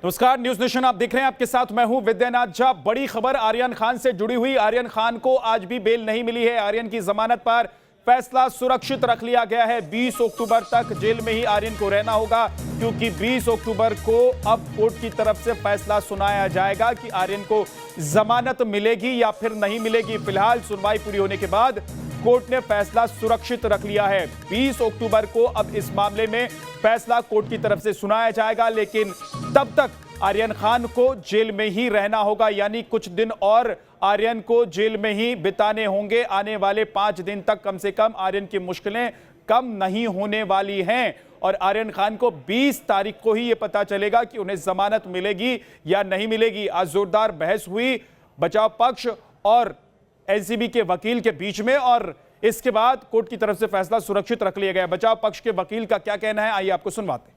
नमस्कार, news nation आप देख रहे हैं। आपके साथ मैं हूं विद्यानाथ झा। बड़ी खबर आर्यन खान से जुड़ी हुई। आर्यन खान को आज भी बेल नहीं मिली है। आर्यन की जमानत पर फैसला सुरक्षित रख लिया गया है। 20 अक्टूबर तक जेल में ही आर्यन को रहना होगा, क्योंकि 20 अक्टूबर को अब कोर्ट की तरफ से फैसला सुनाया जाएगा कि आर्यन को जमानत मिलेगी या फिर नहीं मिलेगी। फिलहाल सुनवाई पूरी होने के बाद कोर्ट ने फैसला सुरक्षित रख लिया है। 20 अक्टूबर को अब इस मामले में फैसला कोर्ट की तरफ से सुनाया जाएगा, लेकिन तब तक आर्यन खान को जेल में ही रहना होगा, यानी कुछ दिन और आर्यन को जेल में ही बिताने होंगे। आने वाले 5 दिन तक कम से कम आर्यन की मुश्किलें कम नहीं होने वाली हैं और आर्यन खान को 20 तारीख को ही यह पता चलेगा कि उन्हें जमानत मिलेगी या नहीं मिलेगी। आज जोरदार बहस हुई बचाव पक्ष और एनसीबी के वकील के बीच में और इसके बाद कोर्ट की तरफ से फैसला सुरक्षित रख लिया गया। बचाव पक्ष के वकील का क्या कहना है, आइए आपको सुनवाते हैं।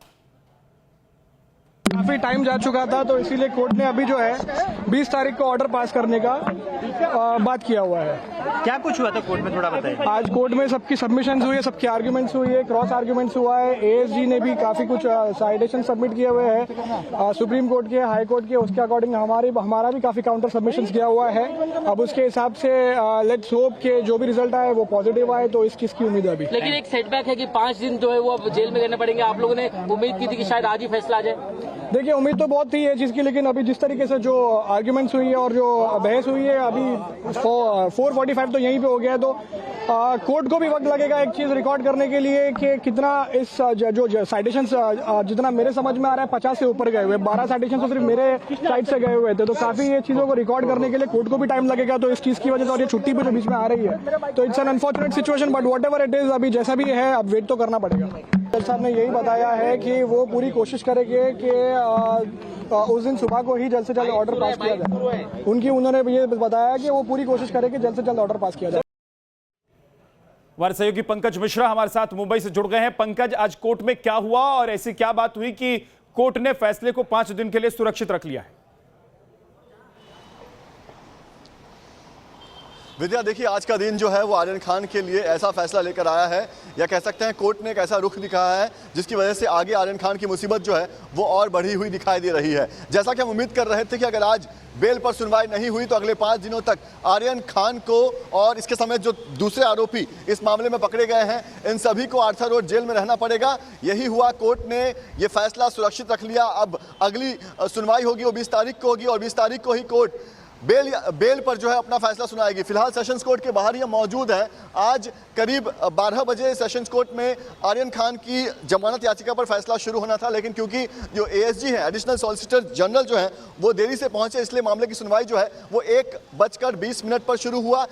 काफी टाइम जा चुका था, तो इसीलिए कोर्ट ने अभी जो है 20 तारीख को ऑर्डर पास करने का बात किया हुआ है। क्या कुछ हुआ था कोर्ट में, थोड़ा बताइए। आज कोर्ट में सबकी सबमिशंस हुई है, सबके आर्ग्यूमेंट्स हुई है, क्रॉस आर्ग्यूमेंट्स हुआ है। एएसजी ने भी काफी कुछ साइटेशन सबमिट किए हुए हैं सुप्रीम कोर्ट के, हाई कोर्ट के। उसके अकॉर्डिंग हमारा भी काफी काउंटर सबमिशंस किया हुआ है। अब उसके हिसाब से लेट्स होप के जो भी रिजल्ट आए वो पॉजिटिव आए, तो इसकी उम्मीद है अभी। लेकिन एक सेटबैक है कि 5 दिन जो है वो अब जेल में रहने पड़ेंगे। आप लोगों ने उम्मीद की थी कि शायद आज ही फैसला आ जाए। देखिए, उम्मीद तो बहुत थी ये चीज़ की, लेकिन अभी जिस तरीके से जो आर्ग्यूमेंट्स हुई है और जो बहस हुई है, अभी 4:45 तो यहीं पे हो गया है। तो कोर्ट को भी वक्त लगेगा एक चीज़ रिकॉर्ड करने के लिए कि कितना इस जो साइटेशंस जितना मेरे समझ में आ रहा है 50 से ऊपर गए हुए, 12 साइटेशन तो सिर्फ मेरे साइड से गए हुए थे। तो काफ़ी ये चीज़ों को रिकॉर्ड करने के लिए कोर्ट को भी टाइम लगेगा। तो इस चीज़ की वजह से और ये छुट्टी भी जो बीच में आ रही है, तो it's an unfortunate situation, but what ever it is, अभी जैसा भी है अब वेट तो करना पड़ेगा। जज साहब ने यही बताया है कि वो पूरी कोशिश करेंगे कि उस दिन सुबह को ही जल्द से जल्द ऑर्डर पास किया जाए। उन्होंने ये बताया कि वो पूरी कोशिश करेंगे जल्द से जल्द ऑर्डर पास किया जाए। हमारे सहयोगी पंकज मिश्रा हमारे साथ मुंबई से जुड़ गए हैं। पंकज, आज कोर्ट में क्या हुआ और ऐसी क्या बात हुई कि कोर्ट ने फैसले को 5 दिन के लिए सुरक्षित रख लिया है? विद्या, देखिए, आज का दिन जो है वो आर्यन खान के लिए ऐसा फैसला लेकर आया है, या कह सकते हैं कोर्ट ने एक ऐसा रुख दिखाया है जिसकी वजह से आगे आर्यन खान की मुसीबत जो है वो और बढ़ी हुई दिखाई दे रही है। जैसा कि हम उम्मीद कर रहे थे कि अगर आज बेल पर सुनवाई नहीं हुई तो अगले 5 दिनों तक आर्यन खान को और इसके समेत जो दूसरे आरोपी इस मामले में पकड़े गए हैं, इन सभी को आर्थर रोड जेल में रहना पड़ेगा। यही हुआ, कोर्ट ने ये फैसला सुरक्षित रख लिया। अब अगली सुनवाई होगी वो 20 तारीख को होगी और 20 तारीख को ही कोर्ट बेल पर जो है अपना फैसला सुनाएगी। फिलहाल सेशंस कोर्ट के बाहर ये मौजूद है। आज करीब 12 बजे सेशंस कोर्ट में आर्यन खान की जमानत याचिका पर फैसला शुरू होना था, लेकिन क्योंकि जो एएसजी है, एडिशनल सॉलिसिटर जनरल जो है, वो देरी से पहुंचे, इसलिए मामले की सुनवाई जो है वो 1:20 पर शुरू हुआ।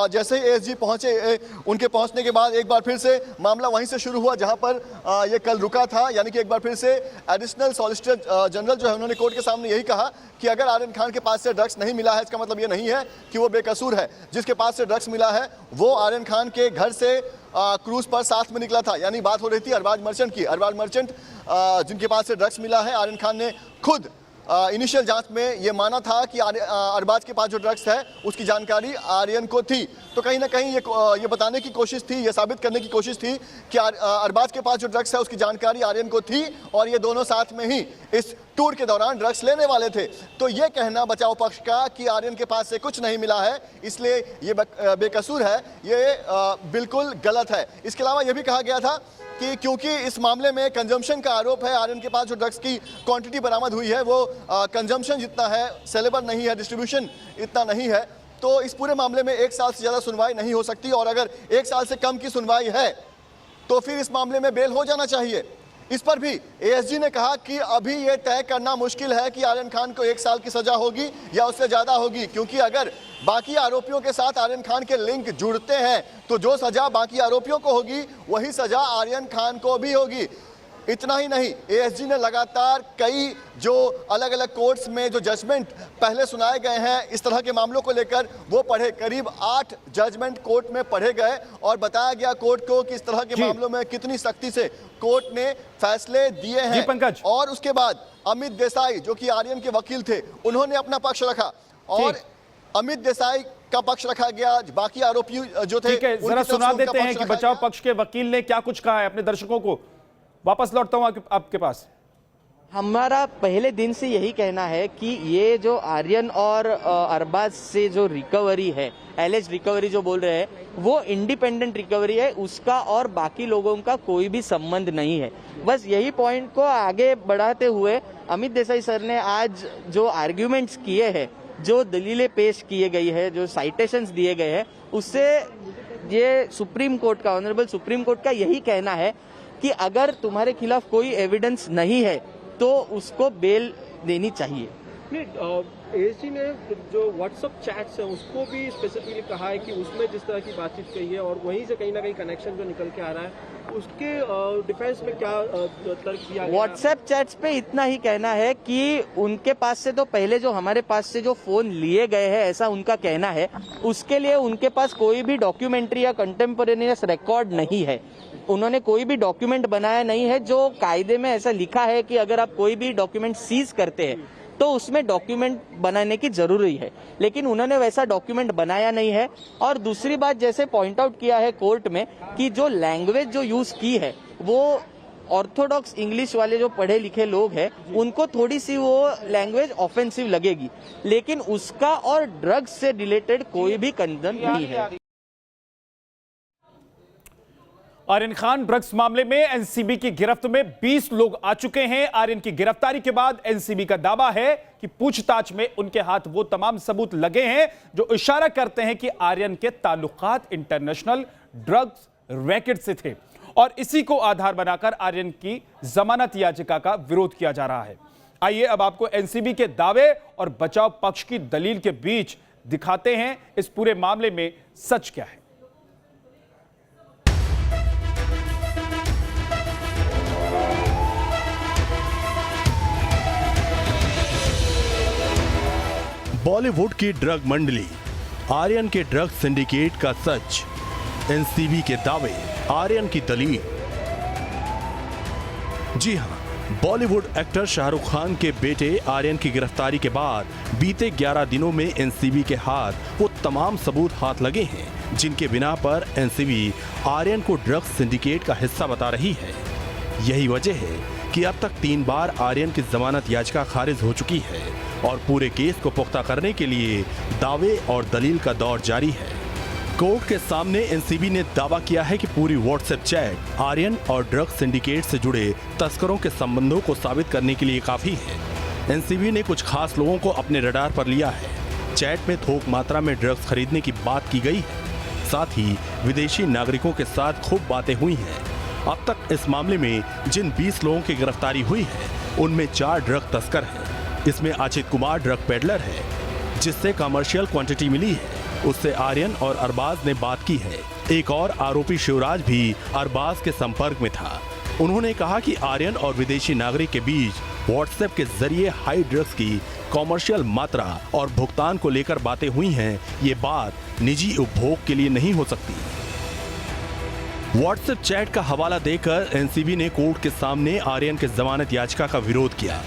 जैसे ही एएसजी पहुंचे, उनके पहुंचने के बाद एक बार फिर से मामला वहीं से शुरू हुआ जहां पर ये कल रुका था। यानी कि एक बार फिर से एडिशनल सॉलिसिटर जनरल जो है उन्होंने कोर्ट के सामने यही कहा कि अगर आर्यन खान के पास से ड्रग्स नहीं मिला है, इसका मतलब ये नहीं है कि वो बेकसूर है। जिसके पास से ड्रग्स मिला है वो आर्यन खान के घर से क्रूज पर साथ में निकला था। यानी बात हो रही थी अरबाज मर्चेंट की। अरबाज मर्चेंट जिनके पास से ड्रग्स मिला है, आर्यन खान ने खुद इनिशियल जांच में ये माना था कि अरबाज के पास जो ड्रग्स है उसकी जानकारी आर्यन को थी। तो कहीं ना कहीं ये बताने की कोशिश थी, ये साबित करने की कोशिश थी कि अरबाज के पास जो ड्रग्स है उसकी जानकारी आर्यन को थी और ये दोनों साथ में ही इस टूर के दौरान ड्रग्स लेने वाले थे। तो ये कहना बचाव पक्ष का कि आर्यन के पास से कुछ नहीं मिला है इसलिए ये बेकसूर है, ये बिल्कुल गलत है। इसके अलावा ये भी कहा गया था कि क्योंकि इस मामले में कंजम्पशन का आरोप है, आर्यन के पास जो ड्रग्स की क्वांटिटी बरामद हुई है वो कंजम्पशन जितना है, सेलेबर नहीं है, डिस्ट्रीब्यूशन इतना नहीं है, तो इस पूरे मामले में 1 साल से ज़्यादा सुनवाई नहीं हो सकती। और अगर 1 साल से कम की सुनवाई है तो फिर इस मामले में बेल हो जाना चाहिए। इस पर भी एएसजी ने कहा कि अभी ये तय करना मुश्किल है कि आर्यन खान को 1 साल की सजा होगी या उससे ज़्यादा होगी, क्योंकि अगर बाकी आरोपियों के साथ आर्यन खान के लिंक जुड़ते हैं तो जो सजा बाकी आरोपियों को होगी वही सजा आर्यन खान को भी होगी। इतना ही नहीं, एएसजी ने लगातार कई जो अलग अलग कोर्ट्स में जो जजमेंट पहले सुनाए गए हैं इस तरह के मामलों को लेकर वो पढ़े। करीब 8 जजमेंट कोर्ट में पढ़े गए और बताया गया कोर्ट को कि इस तरह के मामलों में कितनी सख्ती से कोर्ट ने फैसले दिए हैं। पंकज, और उसके बाद अमित देसाई जो कि आर्यन के वकील थे, उन्होंने अपना पक्ष रखा और अमित देसाई का पक्ष रखा गया। बाकी आरोपी जो थे, जरा सुना देते हैं कि बचाव पक्ष के वकील ने क्या कुछ कहा है अपने दर्शकों को। वापस लौटता हूं आपके पास। हमारा पहले दिन से यही कहना है कि ये जो आर्यन और अरबाज से जो रिकवरी है, एलेज रिकवरी जो बोल रहे हैं, वो इंडिपेंडेंट रिकवरी है, उसका और बाकी लोगों का कोई भी संबंध नहीं है। बस यही पॉइंट को आगे बढ़ाते हुए अमित देसाई सर ने आज जो आर्ग्यूमेंट्स किए हैं, जो दलीलें पेश किए गई है, जो साइटेशंस दिए गए हैं, उससे ये सुप्रीम कोर्ट का, ऑनरेबल सुप्रीम कोर्ट का यही कहना है कि अगर तुम्हारे खिलाफ कोई एविडेंस नहीं है तो उसको बेल देनी चाहिए। एएसजी ने जो व्हाट्सएप चैट्स है उसको भी स्पेसिफिकली कहा है कि उसमें जिस तरह की बातचीत कही है और वहीं से कहीं ना कहीं कनेक्शन जो निकल के आ रहा है, उसके डिफेंस में क्या तर्क दिया गया? व्हाट्सएप चैट्स पे इतना ही कहना है कि उनके पास से तो पहले जो हमारे पास से जो फोन लिए गए हैं, ऐसा उनका कहना है, उसके लिए उनके पास कोई भी डॉक्यूमेंट्री या कंटेम्पोरेनियस रिकॉर्ड नहीं है। उन्होंने कोई भी डॉक्यूमेंट बनाया नहीं है। जो कायदे में ऐसा लिखा है कि अगर आप कोई भी डॉक्यूमेंट सीज करते हैं तो उसमें डॉक्यूमेंट बनाने की जरूरी है, लेकिन उन्होंने वैसा डॉक्यूमेंट बनाया नहीं है। और दूसरी बात, जैसे पॉइंट आउट किया है कोर्ट में कि जो लैंग्वेज जो यूज की है वो ऑर्थोडॉक्स इंग्लिश वाले जो पढ़े लिखे लोग हैं उनको थोड़ी सी वो लैंग्वेज ऑफेंसिव लगेगी, लेकिन उसका और ड्रग्स से रिलेटेड कोई भी कंसर्न नहीं है। आर्यन खान ड्रग्स मामले में एनसीबी की गिरफ्त में 20 लोग आ चुके हैं। आर्यन की गिरफ्तारी के बाद एनसीबी का दावा है कि पूछताछ में उनके हाथ वो तमाम सबूत लगे हैं जो इशारा करते हैं कि आर्यन के ताल्लुकात इंटरनेशनल ड्रग्स रैकेट से थे और इसी को आधार बनाकर आर्यन की जमानत याचिका का विरोध किया जा रहा है। आइए अब आपको एनसीबी के दावे और बचाव पक्ष की दलील के बीच दिखाते हैं इस पूरे मामले में सच क्या है। बॉलीवुड की ड्रग मंडली, आर्यन के ड्रग सिंडिकेट का सच, एनसीबी के दावे, आर्यन की दलील। जी हां, बॉलीवुड एक्टर शाहरुख खान के बेटे आर्यन की गिरफ्तारी के बाद बीते 11 दिनों में एनसीबी के हाथ वो तमाम सबूत हाथ लगे हैं जिनके बिना पर एनसीबी आर्यन को ड्रग सिंडिकेट का हिस्सा बता रही है। यही वजह है कि अब तक 3 बार आर्यन की जमानत याचिका खारिज हो चुकी है और पूरे केस को पुख्ता करने के लिए दावे और दलील का दौर जारी है। कोर्ट के सामने एनसीबी ने दावा किया है कि पूरी व्हाट्सएप चैट आर्यन और ड्रग सिंडिकेट से जुड़े तस्करों के संबंधों को साबित करने के लिए काफी है। एनसीबी ने कुछ खास लोगों को अपने रडार पर लिया है। चैट में थोक मात्रा में ड्रग्स खरीदने की बात की गई है, साथ ही विदेशी नागरिकों के साथ खूब बातें हुई हैं। अब तक इस मामले में जिन 20 लोगों की गिरफ्तारी हुई है उनमें 4 ड्रग तस्कर हैं। इसमें अचित कुमार ड्रग पेडलर है जिससे कमर्शियल क्वांटिटी मिली है, उससे आर्यन और अरबाज ने बात की है। एक और आरोपी शिवराज भी अरबाज के संपर्क में था। उन्होंने कहा कि आर्यन और विदेशी नागरिक के बीच व्हाट्सएप के जरिए हाई ड्रग्स की कमर्शियल मात्रा और भुगतान को लेकर बातें हुई हैं। ये बात निजी उपभोग के लिए नहीं हो सकती। व्हाट्सएप चैट का हवाला देकर एनसीबी ने कोर्ट के सामने आर्यन के जमानत याचिका का विरोध किया,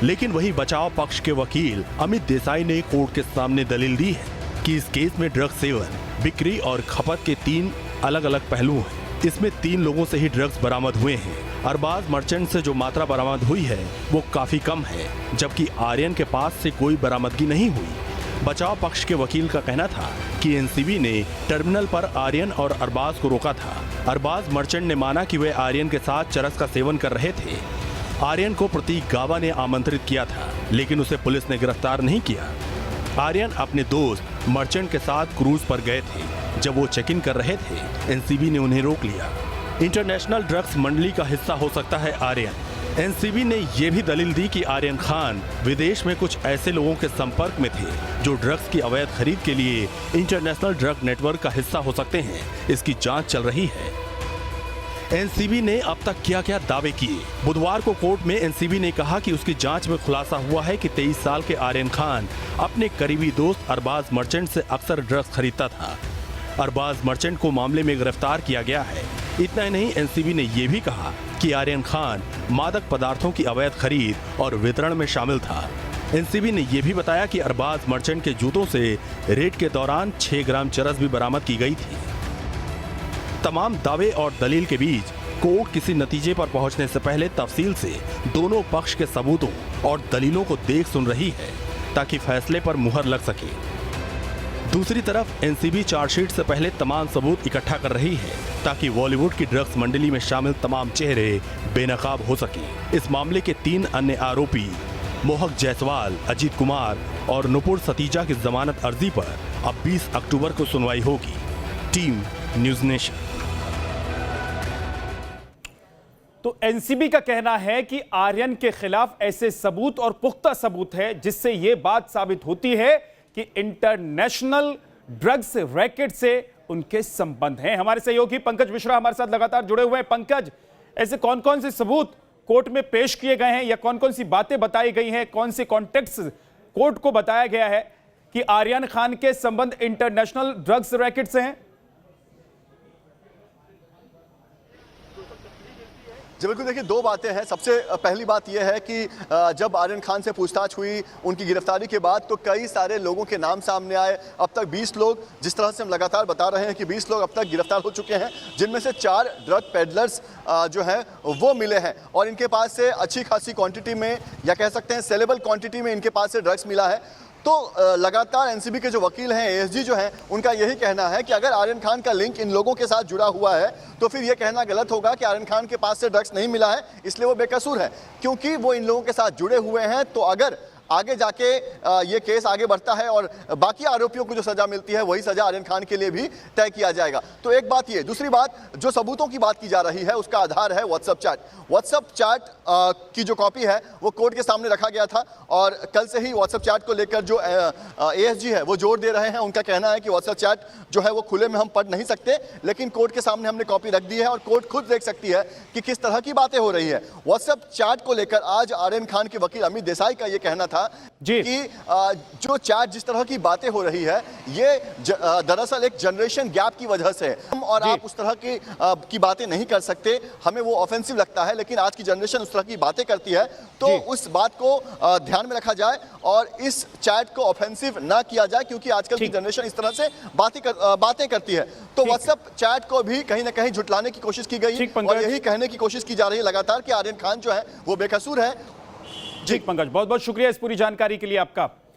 लेकिन वही बचाव पक्ष के वकील अमित देसाई ने कोर्ट के सामने दलील दी है कि इस केस में ड्रग्स सेवन, बिक्री और खपत के 3 अलग अलग पहलू हैं। इसमें 3 लोगों से ही ड्रग्स बरामद हुए हैं। अरबाज मर्चेंट से जो मात्रा बरामद हुई है वो काफी कम है, जबकि आर्यन के पास से कोई बरामदगी नहीं हुई। बचाव पक्ष के वकील का कहना था कि एनसीबी ने टर्मिनल पर आर्यन और अरबाज को रोका था। अरबाज मर्चेंट ने माना कि वे आर्यन के साथ चरस का सेवन कर रहे थे। आर्यन को प्रतीक गावा ने आमंत्रित किया था, लेकिन उसे पुलिस ने गिरफ्तार नहीं किया। आर्यन अपने दोस्त मर्चेंट के साथ क्रूज पर गए थे। जब वो चेक इन कर रहे थे, एनसीबी ने उन्हें रोक लिया। इंटरनेशनल ड्रग्स मंडली का हिस्सा हो सकता है आर्यन। एनसीबी ने यह भी दलील दी कि आर्यन खान विदेश में कुछ ऐसे लोगों के संपर्क में थे जो ड्रग्स की अवैध खरीद के लिए इंटरनेशनल ड्रग नेटवर्क का हिस्सा हो सकते हैं। इसकी जांच चल रही है। एनसीबी ने अब तक क्या क्या दावे किए। बुधवार को कोर्ट में एनसीबी ने कहा कि उसकी जांच में खुलासा हुआ है कि 23 साल के आर्यन खान अपने करीबी दोस्त अरबाज मर्चेंट से अक्सर ड्रग्स खरीदता था। अरबाज मर्चेंट को मामले में गिरफ्तार किया गया है। इतना ही नहीं, एनसीबी ने यह भी कहा कि आर्यन खान मादक पदार्थों की अवैध खरीद और वितरण में शामिल था। एनसीबी ने यह भी बताया कि अरबाज मर्चेंट के जूतों से रेड के दौरान 6 ग्राम चरस भी बरामद की गई थी। तमाम दावे और दलील के बीच कोर्ट किसी नतीजे पर पहुंचने से पहले तफसील से दोनों पक्ष के सबूतों और दलीलों को देख सुन रही है ताकि फैसले पर मुहर लग सके। दूसरी तरफ एनसीबी चार्जशीट से पहले तमाम सबूत इकट्ठा कर रही है ताकि बॉलीवुड की ड्रग्स मंडली में शामिल तमाम चेहरे बेनकाब हो सके। इस मामले के 3 अन्य आरोपी मोहक जायसवाल, अजीत कुमार और नुपुर सतीजा की जमानत अर्जी पर अब 20 अक्टूबर को सुनवाई होगी। Team news nation. तो एनसीबी का कहना है कि आर्यन के खिलाफ ऐसे सबूत और पुख्ता सबूत है जिससे यह बात साबित होती है कि इंटरनेशनल ड्रग्स रैकेट से उनके संबंध हैं। हमारे सहयोगी पंकज मिश्रा हमारे साथ लगातार जुड़े हुए हैं। पंकज, ऐसे कौन कौन से सबूत कोर्ट में पेश किए गए हैं या कौन कौन सी बातें बताई गई हैं, कौन से कॉन्टेक्स्ट कोर्ट को बताया गया है कि आर्यन खान के संबंध इंटरनेशनल ड्रग्स रैकेट से हैं? जी बिल्कुल, देखिए 2 बातें हैं। सबसे पहली बात यह है कि जब आर्यन खान से पूछताछ हुई उनकी गिरफ्तारी के बाद तो कई सारे लोगों के नाम सामने आए। अब तक 20 लोग, जिस तरह से हम लगातार बता रहे हैं कि 20 लोग अब तक गिरफ्तार हो चुके हैं, जिनमें से 4 ड्रग पेडलर्स जो हैं वो मिले हैं और इनके पास से अच्छी खासी क्वांटिटी में या कह सकते हैं सेलेबल क्वांटिटी में इनके पास से ड्रग्स मिला है। तो लगातार एनसीबी के जो वकील हैं, एएसजी जो हैं, उनका यही कहना है कि अगर आर्यन खान का लिंक इन लोगों के साथ जुड़ा हुआ है तो फिर यह कहना गलत होगा कि आर्यन खान के पास से ड्रग्स नहीं मिला है इसलिए वो बेकसूर है, क्योंकि वो इन लोगों के साथ जुड़े हुए हैं। तो अगर आगे जाके ये केस आगे बढ़ता है और बाकी आरोपियों को जो सजा मिलती है वही सजा आर्यन खान के लिए भी तय किया जाएगा। तो एक बात ये। दूसरी बात, जो सबूतों की बात की जा रही है उसका आधार है व्हाट्सएप चैट। व्हाट्सएप चैट की जो कॉपी है वो कोर्ट के सामने रखा गया था और कल से ही व्हाट्सएप चैट को लेकर जो एएसजी है वो जोर दे रहे हैं। उनका कहना है कि व्हाट्सएप चैट जो है वो खुले में हम पढ़ नहीं सकते, लेकिन कोर्ट के सामने हमने कॉपी रख दी है और कोर्ट खुद देख सकती है कि किस तरह की बातें हो रही है। व्हाट्सएप चैट को लेकर आज आर्यन खान के वकील अमित देसाई का ये कहना था जी कि जो चैट जिस तरह की बातें हो रही है ये दरअसल एक जनरेशन गैप की वजह से हम और आप उस तरह की बातें नहीं कर सकते, हमें वो ऑफेंसिव लगता है, लेकिन आज की जनरेशन उस तरह की बातें करती है तो उस बात को ध्यान में रखा जाए और इस चैट को ऑफेंसिव ना किया जाए, क्योंकि आजकल की जनरेशन इस तरह से बातें करती है। तो व्हाट्सएप चैट को भी कहीं ना कहीं झुटलाने की कोशिश की गई और यही कहने की कोशिश की जा रही है लगातार कि आर्यन खान जो है वो बेकसूर है। जी पंकज, बहुत बहुत शुक्रिया इस पूरी जानकारी के लिए आपका।